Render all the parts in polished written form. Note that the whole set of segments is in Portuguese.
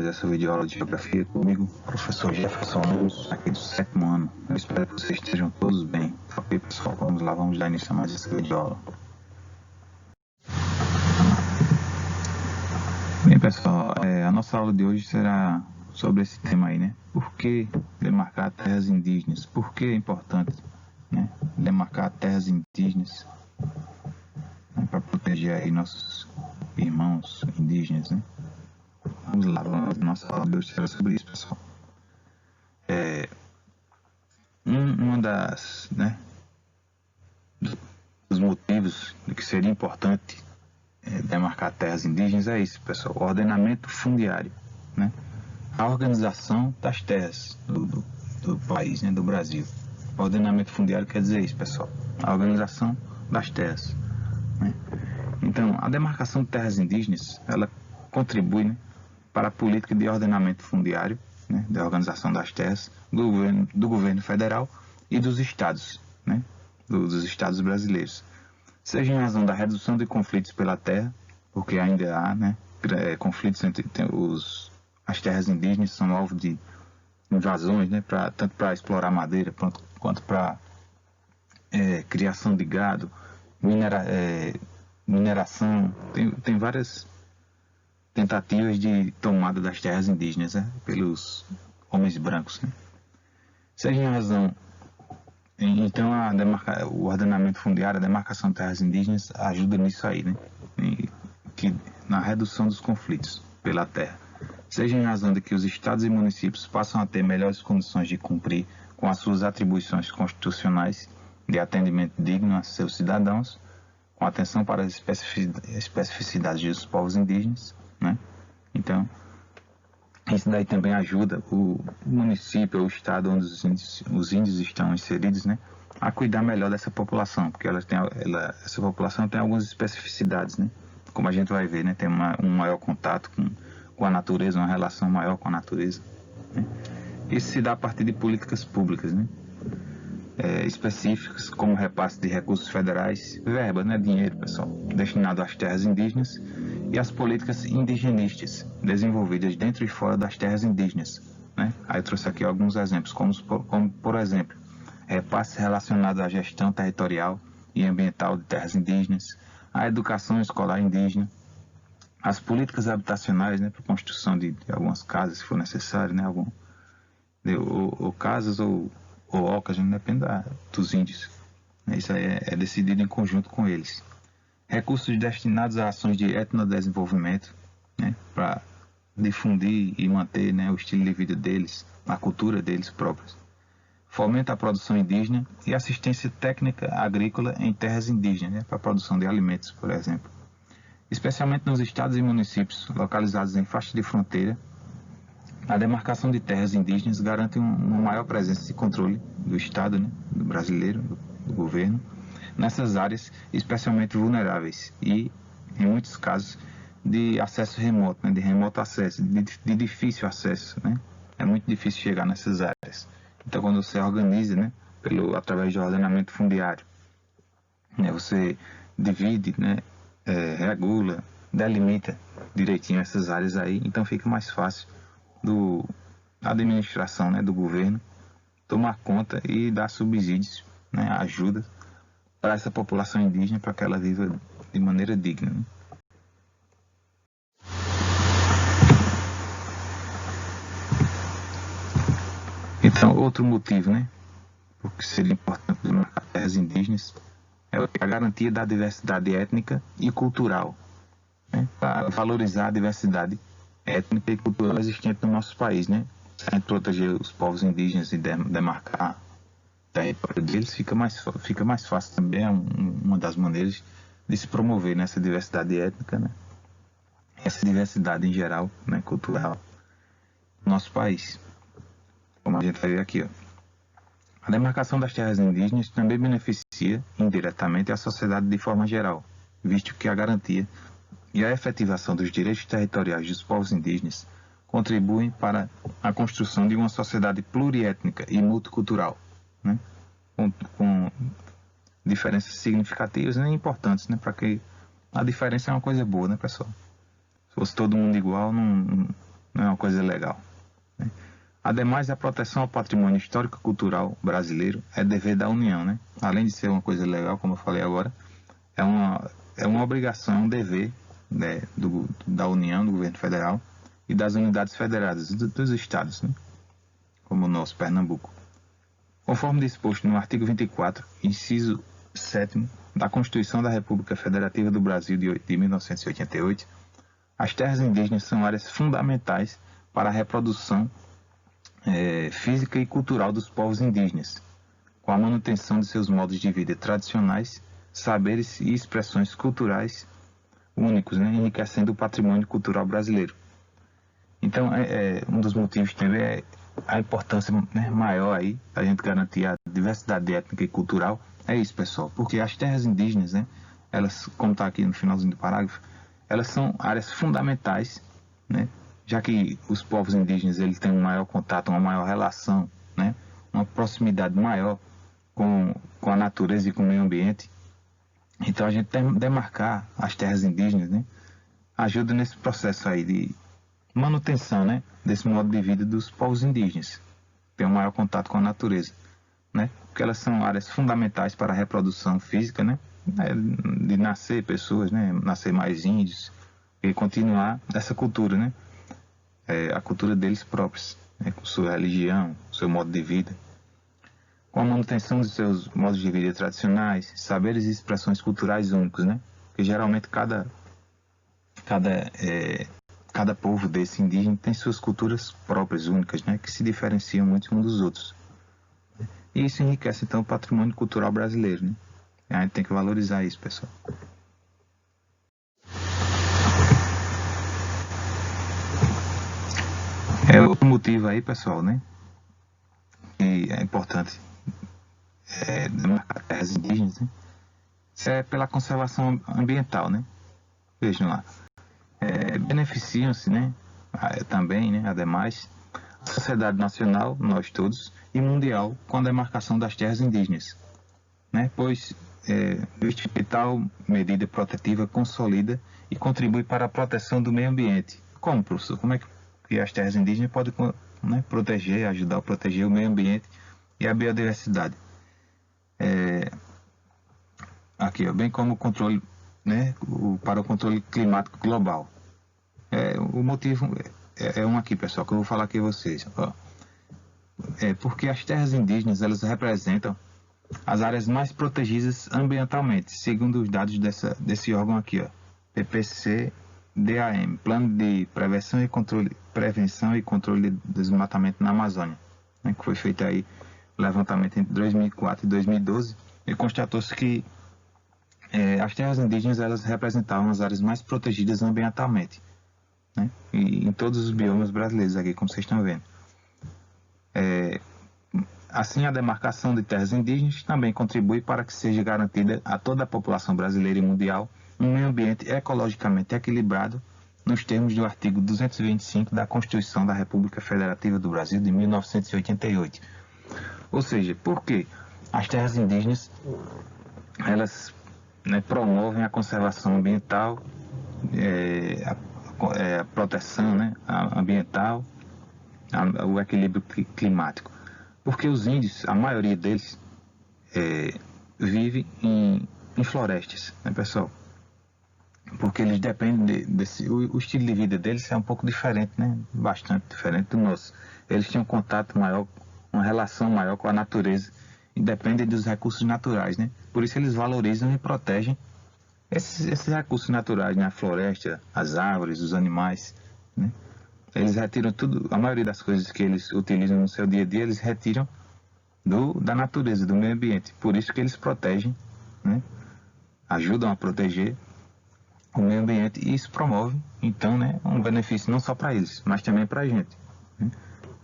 mais essa videoaula de geografia comigo, professor Jefferson Nunes, aqui do 7º ano. Eu espero que vocês estejam todos bem. Ok, pessoal, vamos lá, vamos dar início a mais essa videoaula. Bem, pessoal, a nossa aula de hoje será sobre esse tema aí, né? Por que demarcar terras indígenas? Por que é importante, né, demarcar terras indígenas, né, para proteger aí nossos irmãos indígenas, né? Vamos lá, nossa aula de hoje será sobre isso, pessoal. Uma das, né, dos motivos de que seria importante demarcar terras indígenas é isso, pessoal, o ordenamento fundiário, né? A organização das terras do país, né, do Brasil. O ordenamento fundiário quer dizer isso, pessoal, a organização das terras, né? Então, a demarcação de terras indígenas, ela contribui, né, para a política de ordenamento fundiário, né, da organização das terras do governo federal e dos estados, né, dos estados brasileiros. Seja em razão da redução de conflitos pela terra, porque ainda há, né, conflitos entre as terras indígenas, são alvo de invasões, né, tanto para explorar madeira quanto para criação de gado, mineração, tem várias tentativas de tomada das terras indígenas, né, pelos homens brancos, né. Seja em razão, então o ordenamento fundiário, a demarcação de terras indígenas ajuda nisso aí, né, na redução dos conflitos pela terra. Seja em razão de que os estados e municípios passam a ter melhores condições de cumprir com as suas atribuições constitucionais de atendimento digno a seus cidadãos, com atenção para as especificidades dos povos indígenas, né? Então, isso daí também ajuda o município ou o estado onde os índios estão inseridos, né, a cuidar melhor dessa população, porque essa população tem algumas especificidades, né? Como a gente vai ver, né, tem um maior contato com a natureza, uma relação maior com a natureza, né? Isso se dá a partir de políticas públicas, né, específicas, como repasse de recursos federais, verba, né, dinheiro, pessoal, destinado às terras indígenas, e as políticas indigenistas, desenvolvidas dentro e fora das terras indígenas, né? Aí eu trouxe aqui alguns exemplos, como por exemplo, repasse relacionado à gestão territorial e ambiental de terras indígenas, a educação escolar indígena, as políticas habitacionais, né, para construção de algumas casas, se for necessário, né, ou casas ou ocas, né, depende dos índios. Isso aí é decidido em conjunto com eles. Recursos destinados a ações de etnodesenvolvimento, né, para difundir e manter, né, o estilo de vida deles, a cultura deles próprios. Fomenta a produção indígena e assistência técnica agrícola em terras indígenas, né, para a produção de alimentos, por exemplo. Especialmente nos estados e municípios localizados em faixa de fronteira, a demarcação de terras indígenas garante uma maior presença de controle do Estado, né, do brasileiro, do governo, nessas áreas especialmente vulneráveis e, em muitos casos, de acesso remoto, né, de remoto acesso, de difícil acesso, né? É muito difícil chegar nessas áreas. Então, quando você organiza, né, através do ordenamento fundiário, né, você divide, né, regula, delimita direitinho essas áreas aí, então fica mais fácil da administração, né, do governo tomar conta e dar subsídios, né, ajuda para essa população indígena, para que ela viva de maneira digna, né? Então, outro motivo, né, porque seria importante demarcar terras indígenas, é a garantia da diversidade étnica e cultural, né, para valorizar a diversidade étnica e cultural existente no nosso país, né? Se a gente proteger os povos indígenas e demarcar o território deles, fica mais fácil também, é uma das maneiras de se promover nessa diversidade étnica, né? Essa diversidade em geral, né, cultural, no nosso país. Como a gente vai ver aqui, ó. A demarcação das terras indígenas também beneficia indiretamente a sociedade de forma geral, visto que a garantia e a efetivação dos direitos territoriais dos povos indígenas contribuem para a construção de uma sociedade pluriétnica e multicultural, né? Com diferenças significativas, né, e importantes, né, para que a diferença é uma coisa boa, né, pessoal? Se fosse todo mundo igual, não é uma coisa legal. Né? Ademais, a proteção ao patrimônio histórico e cultural brasileiro é dever da União, né? Além de ser uma coisa legal, como eu falei agora, é uma obrigação, um dever, né, da União, do governo federal e das unidades federadas, dos estados, né? Como o nosso Pernambuco. Conforme disposto no artigo 24, inciso 7º da Constituição da República Federativa do Brasil de 1988, as terras indígenas são áreas fundamentais para a reprodução física e cultural dos povos indígenas, com a manutenção de seus modos de vida tradicionais, saberes e expressões culturais únicos, né, enriquecendo o patrimônio cultural brasileiro. Então, um dos motivos também é a importância, né, maior aí, a gente garantir a diversidade étnica e cultural, é isso, pessoal, porque as terras indígenas, né, elas, como está aqui no finalzinho do parágrafo, elas são áreas fundamentais, né, já que os povos indígenas eles têm um maior contato, uma maior relação, né, uma proximidade maior com a natureza e com o meio ambiente. Então a gente demarcar as terras indígenas, né, ajuda nesse processo aí de manutenção, né, desse modo de vida dos povos indígenas, ter um maior contato com a natureza, né, porque elas são áreas fundamentais para a reprodução física, né, de nascer pessoas, né, nascer mais índios e continuar essa cultura, né, a cultura deles próprios, né, com sua religião, seu modo de vida, com a manutenção de seus modos de vida tradicionais, saberes e expressões culturais únicos, né, porque geralmente cada povo desse indígena tem suas culturas próprias, únicas, né, que se diferenciam muito uns dos outros. E isso enriquece, então, o patrimônio cultural brasileiro, né? A gente tem que valorizar isso, pessoal. Outro motivo aí, pessoal, né, que é importante demarcar terras indígenas, né, isso é pela conservação ambiental, né? Vejam lá. Beneficiam-se, né, também, né, ademais, a sociedade nacional, nós todos, e mundial com a demarcação das terras indígenas, né, pois tal medida protetiva consolida e contribui para a proteção do meio ambiente. Como, professor? Como é que as terras indígenas podem, né, proteger, ajudar a proteger o meio ambiente e a biodiversidade? Aqui, ó, bem como o controle, né, para o controle climático global. O motivo é um aqui, pessoal, que eu vou falar aqui a vocês. Ó. Porque as terras indígenas elas representam as áreas mais protegidas ambientalmente, segundo os dados desse órgão aqui, ó, PPC-DAM, Plano de Prevenção e Controle de Desmatamento na Amazônia, né, que foi feito aí levantamento entre 2004 e 2012, e constatou-se que as terras indígenas elas representavam as áreas mais protegidas ambientalmente, né, e em todos os biomas brasileiros aqui, como vocês estão vendo. Assim, a demarcação de terras indígenas também contribui para que seja garantida a toda a população brasileira e mundial um meio ambiente ecologicamente equilibrado nos termos do artigo 225 da Constituição da República Federativa do Brasil de 1988. Ou seja, porque as terras indígenas elas, né, promovem a conservação ambiental, a proteção, né, ambiental, o equilíbrio climático. Porque os índios, a maioria deles, vive em florestas, né, pessoal? Porque eles dependem desse... O estilo de vida deles é um pouco diferente, né? Bastante diferente do nosso. Eles têm um contato maior, uma relação maior com a natureza e dependem dos recursos naturais, né? Por isso eles valorizam e protegem esses recursos naturais, né? A floresta, as árvores, os animais, né? Eles retiram tudo, a maioria das coisas que eles utilizam no seu dia a dia, eles retiram da natureza, do meio ambiente. Por isso que eles protegem, né? Ajudam a proteger o meio ambiente e isso promove, então, né, um benefício não só para eles, mas também para a gente, né?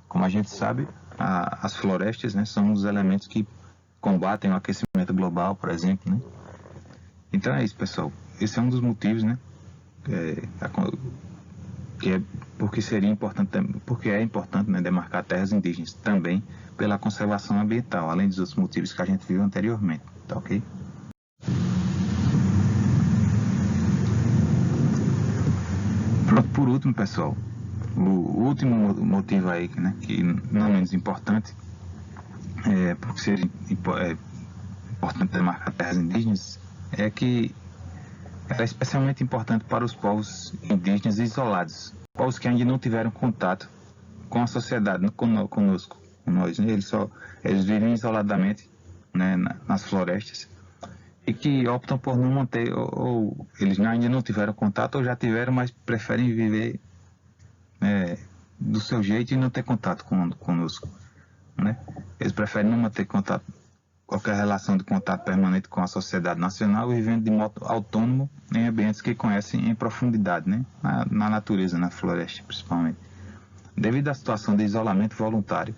Como a gente sabe, as florestas, né, são um dos elementos que combatem o aquecimento global, por exemplo, né? Então é isso, pessoal. Esse é um dos motivos, né, porque seria importante, porque é importante, né, demarcar terras indígenas também pela conservação ambiental, além dos outros motivos que a gente viu anteriormente, tá ok? Pronto, por último, pessoal, O último motivo aí, né, que não menos importante, por ser importante demarcar terras indígenas, é que ela é especialmente importante para os povos indígenas isolados, povos que ainda não tiveram contato com a sociedade, conosco, com nós, né? Eles vivem isoladamente, né, nas florestas, e que optam por não manter, ou eles ainda não tiveram contato, ou já tiveram, mas preferem viver do seu jeito e não ter contato conosco, né? Eles preferem não manter contato, qualquer relação de contato permanente com a sociedade nacional, vivendo de modo autônomo em ambientes que conhecem em profundidade, né? Na natureza, na floresta principalmente. Devido à situação de isolamento voluntário,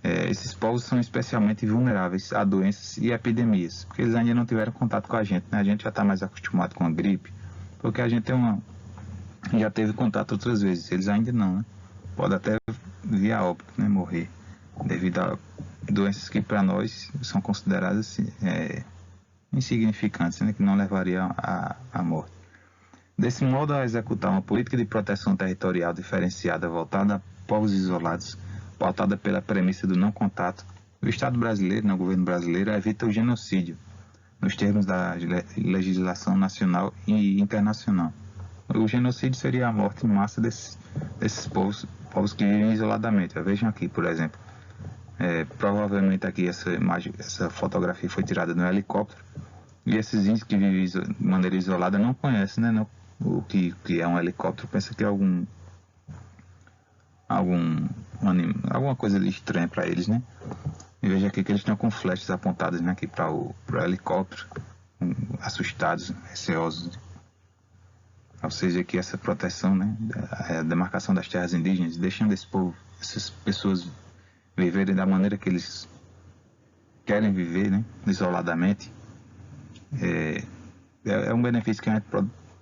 esses povos são especialmente vulneráveis a doenças e epidemias, porque eles ainda não tiveram contato com a gente, né? A gente já está mais acostumado com a gripe, porque a gente já teve contato outras vezes, eles ainda não, né? Pode até vir a óbito, né? Morrer, devido a doenças que para nós são consideradas insignificantes, né? Que não levaria à morte. Desse modo, ao executar uma política de proteção territorial diferenciada voltada a povos isolados, pautada pela premissa do não contato, o Estado brasileiro, o governo brasileiro, evita o genocídio, nos termos da legislação nacional e internacional. O genocídio seria a morte em massa desses povos que vivem isoladamente. Vejam aqui, por exemplo, provavelmente aqui essa fotografia foi tirada no helicóptero, e esses índios que vivem de maneira isolada não conhecem, né, o que é um helicóptero, pensa que é alguma coisa estranha para eles, né? E veja aqui que eles estão com flechas apontadas, né, aqui para o helicóptero, assustados, receosos. Ou seja, que essa proteção, né, a demarcação das terras indígenas, deixando essas pessoas viverem da maneira que eles querem viver, né, isoladamente, é um benefício que a gente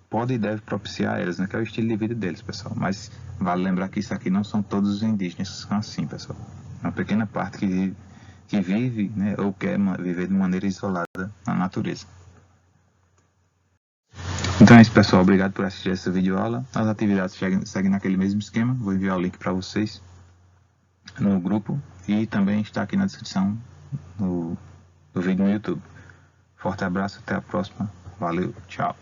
pode e deve propiciar a eles, né, que é o estilo de vida deles, pessoal. Mas vale lembrar que isso aqui não são todos os indígenas que são assim, pessoal. É uma pequena parte que vive, né, ou quer viver de maneira isolada na natureza. Então é isso, pessoal. Obrigado por assistir essa videoaula. As atividades seguem naquele mesmo esquema. Vou enviar o link para vocês no grupo e também está aqui na descrição do vídeo no YouTube. Forte abraço, até a próxima. Valeu, tchau.